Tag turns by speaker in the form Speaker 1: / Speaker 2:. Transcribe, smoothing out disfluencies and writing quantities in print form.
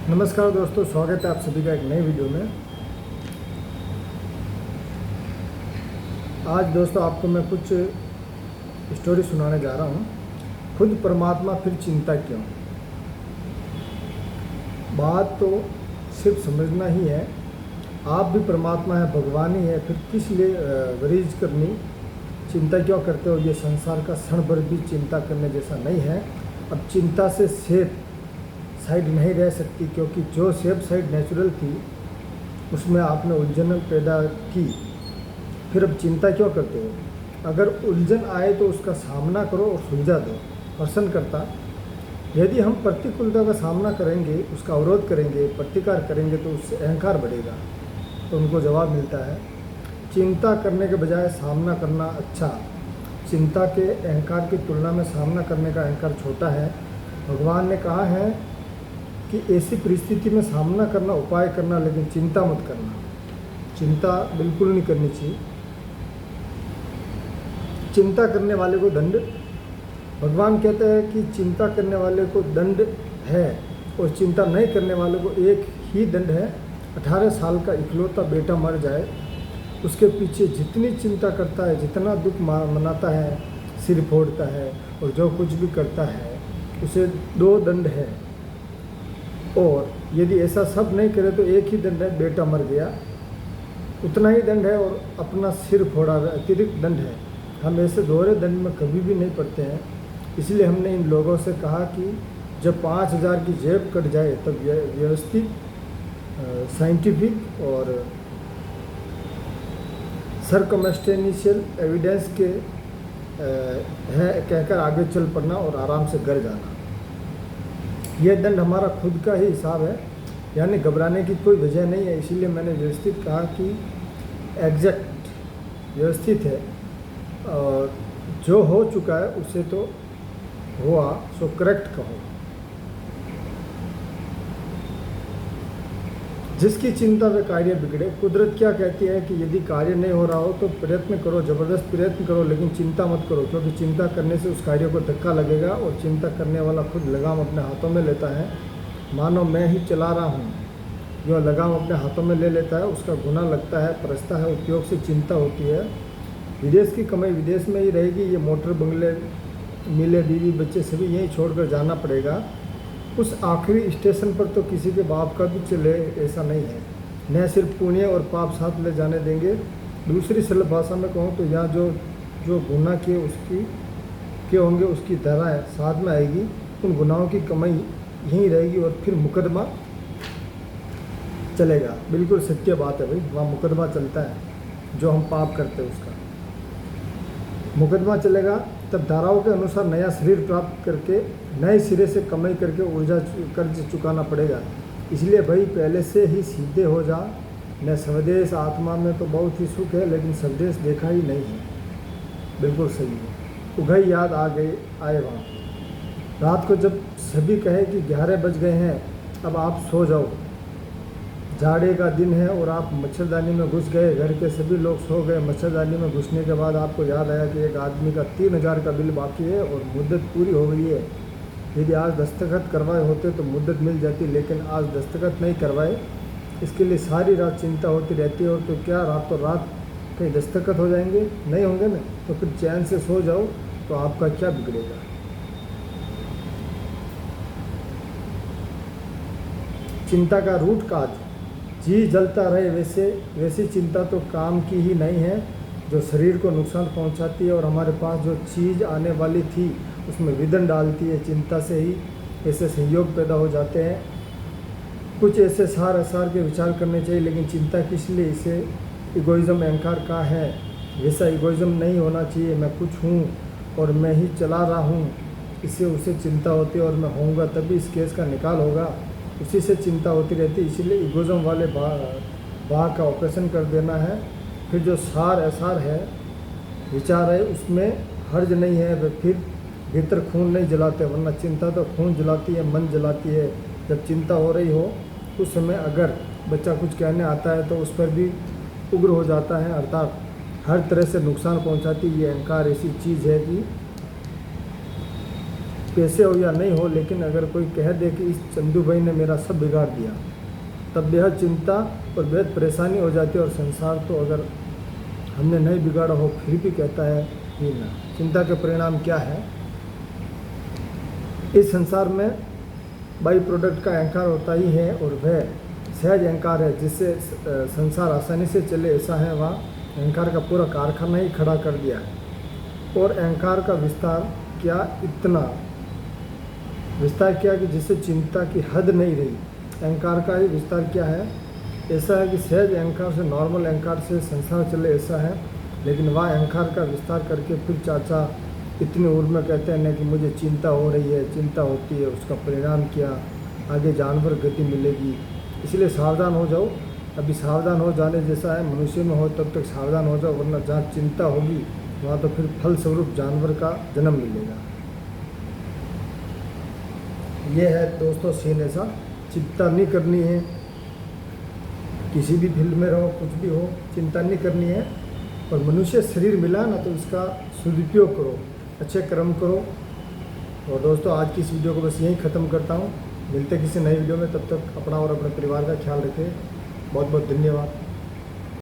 Speaker 1: नमस्कार दोस्तों, स्वागत है आप सभी का एक नई वीडियो में। आज दोस्तों आपको मैं कुछ स्टोरी सुनाने जा रहा हूँ। खुद परमात्मा फिर चिंता क्यों। बात तो सिर्फ समझना ही है। आप भी परमात्मा है, भगवान ही है, फिर किस लिए वरीज करनी, चिंता क्यों करते हो। ये संसार का क्षण भर भी चिंता करने जैसा नहीं है। अब चिंता से सेफ साइड नहीं रह सकती, क्योंकि जो सेफ साइड नेचुरल थी उसमें आपने उलझन पैदा की। फिर अब चिंता क्यों करते हो। अगर उलझन आए तो उसका सामना करो और सुलझा दो। प्रश्न करता, यदि हम प्रतिकूलता का सामना करेंगे, उसका अवरोध करेंगे, प्रतिकार करेंगे तो उससे अहंकार बढ़ेगा। तो उनको जवाब मिलता है, चिंता करने के बजाय सामना करना अच्छा। चिंता के अहंकार की तुलना में सामना करने का अहंकार छोटा है। भगवान ने कहा है कि ऐसी परिस्थिति में सामना करना, उपाय करना, लेकिन चिंता मत करना। चिंता बिल्कुल नहीं करनी चाहिए। चिंता करने वाले को दंड, भगवान कहते हैं कि चिंता करने वाले को दंड है और चिंता नहीं करने वाले को एक ही दंड है। 18 साल का इकलौता बेटा मर जाए, उसके पीछे जितनी चिंता करता है, जितना दुख मनाता है, सिर फोड़ता है और जो कुछ भी करता है, उसे 2 दंड है। और यदि ऐसा सब नहीं करे तो एक ही दंड है, बेटा मर गया, उतना ही दंड है, और अपना सिर फोड़ा अतिरिक्त दंड है। हम ऐसे दोहरे दंड में कभी भी नहीं पड़ते हैं। इसलिए हमने इन लोगों से कहा कि जब 5000 की जेब कट जाए तब व्यवस्थित, साइंटिफिक और सर्कमस्टेंशियल एविडेंस के है कहकर आगे चल पड़ना और आराम से घर जाना। यह दंड हमारा खुद का ही हिसाब है, यानी घबराने की कोई वजह नहीं है। इसीलिए मैंने व्यवस्थित कहा कि एग्जैक्ट व्यवस्थित है, और जो हो चुका है उसे तो हुआ सो करेक्ट कहो। जिसकी चिंता वे कार्य बिगड़े। कुदरत क्या कहती है कि यदि कार्य नहीं हो रहा हो तो प्रयत्न करो, ज़बरदस्त प्रयत्न करो, लेकिन चिंता मत करो, क्योंकि चिंता करने से उस कार्य को धक्का लगेगा और चिंता करने वाला खुद लगाम अपने हाथों में लेता है। मानो मैं ही चला रहा हूँ, जो लगाम अपने हाथों में ले लेता है उसका गुना लगता है, परसता है, उपयोग से चिंता होती है। विदेश की कमाई विदेश में ही रहेगी। ये मोटर, बंगले, मिले, बीवी, बच्चे सभी यहीं छोड़कर जाना पड़ेगा। उस आखिरी स्टेशन पर तो किसी के बाप का भी चले ऐसा नहीं है। न सिर्फ पुण्य और पाप साथ ले जाने देंगे। दूसरी सरल भाषा में कहूँ तो यहाँ जो गुनाह किए उसकी के होंगे उसकी धारा साथ में आएगी। उन गुनाहों की कमाई यहीं रहेगी और फिर मुकदमा चलेगा। बिल्कुल सत्य बात है भाई, वहाँ मुकदमा चलता है। जो हम पाप करते हैं उसका मुकदमा चलेगा। तब धाराओं के अनुसार नया शरीर प्राप्त करके नए सिरे से कमाई करके ऊर्जा कर्ज चुकाना पड़ेगा। इसलिए भाई पहले से ही सीधे हो जा। न स्वदेश आत्मा में तो बहुत ही सुख है, लेकिन स्वदेश देखा ही नहीं है। बिल्कुल सही है। उघई याद आए वहाँ। रात को जब सभी कहे कि 11 बज गए हैं, अब आप सो जाओ, जाड़े का दिन है, और आप मच्छरदानी में घुस गए, घर के सभी लोग सो गए। मच्छरदानी में घुसने के बाद आपको याद आया कि एक आदमी का 3000 का बिल बाकी है और मुद्दत पूरी हो गई है। यदि आज दस्तखत करवाए होते तो मुद्दत मिल जाती, लेकिन आज दस्तखत नहीं करवाए। इसके लिए सारी रात चिंता होती रहती है। और तो क्या रातों रात कहीं दस्तखत हो जाएंगे? नहीं होंगे ना। तो फिर चैन से सो जाओ, तो आपका क्या बिगड़ेगा। चिंता का रूट काज, जी जलता रहे वैसी चिंता तो काम की ही नहीं है, जो शरीर को नुकसान पहुंचाती है और हमारे पास जो चीज़ आने वाली थी उसमें विघ्न डालती है। चिंता से ही ऐसे संयोग पैदा हो जाते हैं। कुछ ऐसे सार असार के विचार करने चाहिए, लेकिन चिंता किस लिए? इसे इगोइज़म, अहंकार का है। वैसा इगोइज़म नहीं होना चाहिए। मैं कुछ हूँ और मैं ही चला रहा हूँ, इससे उसे चिंता होती है, और मैं होऊंगा तभी इस केस का निकाल होगा, उसी से चिंता होती रहती है। इसीलिए इगोइज़म वाले भाग का ऑपरेशन कर देना है। फिर जो सार असार है, विचार है, उसमें हर्ज नहीं है। वे फिर भीतर खून नहीं जलाते, वरना चिंता तो खून जलाती है, मन जलाती है। जब चिंता हो रही हो उस समय अगर बच्चा कुछ कहने आता है तो उस पर भी उग्र हो जाता है, अर्थात हर तरह से नुकसान पहुंचाती। ये अहंकार ऐसी चीज़ है कि पैसे हो या नहीं हो, लेकिन अगर कोई कह दे कि इस चंदू भाई ने मेरा सब बिगाड़ दिया, तब बेहद चिंता और बेहद परेशानी हो जाती है। और संसार तो अगर हमने नहीं बिगाड़ा हो फिर भी कहता है ही ना। चिंता के परिणाम क्या है? इस संसार में बाई प्रोडक्ट का अहंकार होता ही है, और वह सहज अहंकार है जिससे संसार आसानी से चले, ऐसा है। वह अहंकार का पूरा कारखाना ही खड़ा कर दिया है। और अहंकार का विस्तार क्या, इतना विस्तार किया कि जिससे चिंता की हद नहीं रही। अहंकार का ही विस्तार क्या है? ऐसा है कि सहज अहंकार से, नॉर्मल अहंकार से संसार चले, ऐसा है। लेकिन वह अहंकार का विस्तार करके फिर चाचा इतनी उम्र में कहते हैं ना कि मुझे चिंता हो रही है, चिंता होती है, उसका परिणाम क्या, आगे जानवर गति मिलेगी। इसलिए सावधान हो जाओ। अभी सावधान हो जाने जैसा है, मनुष्य में हो तब तक सावधान हो जाओ, वरना जहाँ चिंता होगी वहाँ तो फिर फलस्वरूप जानवर का जन्म मिलेगा। ये है दोस्तों सीन ऐसा। चिंता नहीं करनी है, किसी भी फील्ड में रहो, कुछ भी हो, चिंता नहीं करनी है। और मनुष्य शरीर मिला ना तो इसका सदुपयोग करो, अच्छे कर्म करो। और दोस्तों आज की इस वीडियो को बस यहीं ख़त्म करता हूँ। मिलते किसी नई वीडियो में, तब तक अपना और अपने परिवार का ख्याल रखें। बहुत बहुत धन्यवाद।